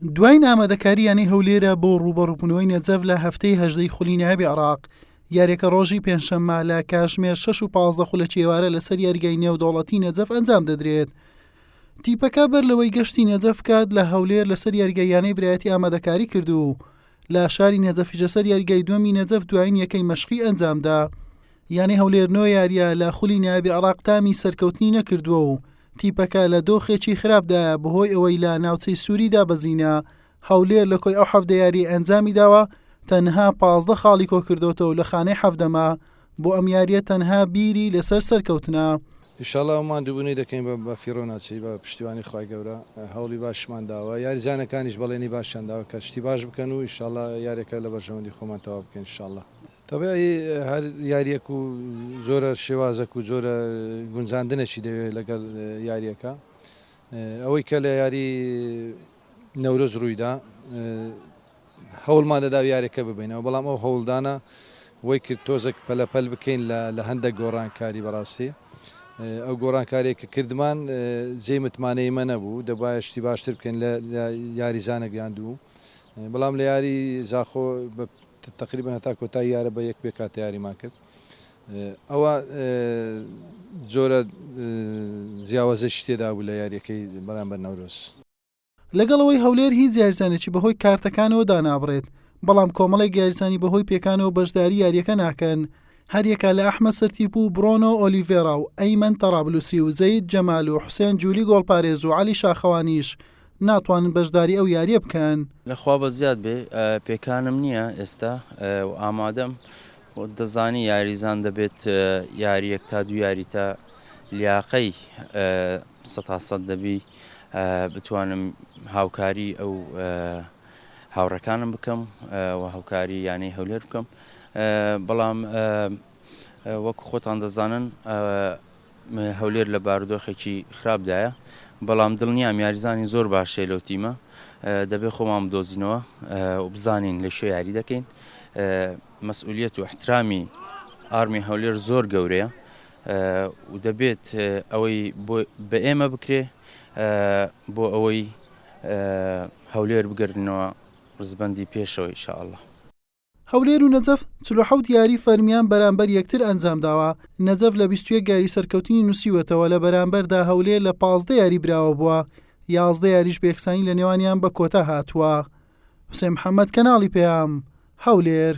دوای ئامادەکارییانەی هەولێرە بۆ ڕوبەڕووبوونەوەی نەجەف لە هەفتەی 18 خولی نایەبی عێراق، یاریەکە ڕۆژی پێنجشەممە لە کاتژمێر 6 و 15 خولە چێوارە لەسەر یاریگای نێودەوڵەتی نەجەف ئەنجام دەدرێت. تیپەکە بەر لەوەی گەشتی نەجەف بکات لە هەولێر لەسەر یاریگایانەی برایەتی ئامادەکاری کردو لە شاری نەجەفیش لەسەر یاریگای دووەمی نەجەف دوایین یەکەی مەشقی ئەنجامدا. یانەی هەولێرنەوە یاریە لە خولی نایەبی عێراق تامی سەرکەوتنی نەکردووە و تیپەکە لە دۆخێکی خراپدایە بەهۆی ئەوەی لە ناوچەی سووریدا بەزینە. هەولێر لە کۆی ئەو حەفدە یاری ئەنجامی داوە تەنها 15 خاڵی کۆ کردوتەوە لە خانەی حەفدەما بۆ ئەم یاریە تەنها بیری لەسەر سەرکەوتنە. ئینشاڵڵا دوبوونی دەکەین بە فیرۆناچی بە پشتیوانی خی گەورە هەوڵی باشمان داوە یاریزانەکانیش بەڵێنی باشیان داوە کە شتی باش بکەن و ئینشاڵڵا یاریەکە لە بەرژەوەندی خۆمان تەواو بکەین ئینشاڵڵا. تەبیعی هەر یاریەک و زۆرە شێوازەک و زۆرە گونجاندنێکی دەوێت لەگەڵ یاریەکە ئەوەی کە لە یاری نەورۆز ڕوویدا هەوڵمان دەدا یاریەکە ببینەوە بەڵام ئەو هەوڵدانە وەی کرد تۆزێک پەلەپەل بکەین لە هەندێک گۆڕانکاری بەڕاستی ئەو گۆڕانکارێک کە کردمان جێ متمانەی مە نەبوو دەبایە شتی باشتر بکەین لە یاریزانە گەیاندوو بەڵام لە یاری زاخۆ تقریبا هەتا کۆتایی یارە بە یەک پێ کاتە یاریمان کرد ئەوە جۆرە جیاوازە شتێدا بوو لە یاریەکەی بەرامبەر نەورۆز. لەگەڵەوەی هەولێر هیچ یاریزانێکی بەهۆی کارتەکانەوە دانابڕێت بەڵام کۆمەڵێک یاریزانی بەهۆی پێکانەوە بەشداری یاریەکە ناکەن. هەریەکە لە ئەحمەد سەرتیپ و برۆنۆ ئۆلیڤێرا و ئەیمەن تەڕابلوسی و زەید جەمال و حوسێن جوولی گۆڵپارێز و عەلی شاخەوانیش ناتوانن بەشداری ئەو یاریە بکەن. لەخوا بە زیاد بێ پێکانم نییە ئێستا و ئامادەم دەزانی یاریزان دەبێت یاریەک تا دوو یاری تا لیاقەی 100% دەبی بتوانم هاوکاری ئەو هاوڕەکانم بکەم و هاوکاری یانەی هەولێر بکەم بەڵام وەکو خۆتان دەزانن هەولێر لە بارودۆخێکی خراپدایە بەڵام دڵنیام یاریزانی زۆر باشێ لەو تیمە دەبێت خۆمان بدۆزینەوە و بزانین لە شوێ یاری دەکەین مەسئولیەت و احترامی ئارمی هەولێر زۆر گەورەیە و دەبێت ئەوەی بە ئێمە بکرێ بۆ ئەوەی هەولێر بگەڕنەوە ڕزبەندی پێشەوە ئینشاءالله. هەولێر و نەجەف 47 یاری فەرمیان بەرامبەر یەکتر ئەنجام داوە. نەجەف لە 21 یاری سەرکەوتنی نووسیوەتەوە لە بەرامبەردا هەولێر لە 15 یاری براوە بووە 11 یاریش بێکسانی لە نێوانیان بە کۆتا هاتووە. حوسێن محەممەد کەناڵی پێیام هەولێر.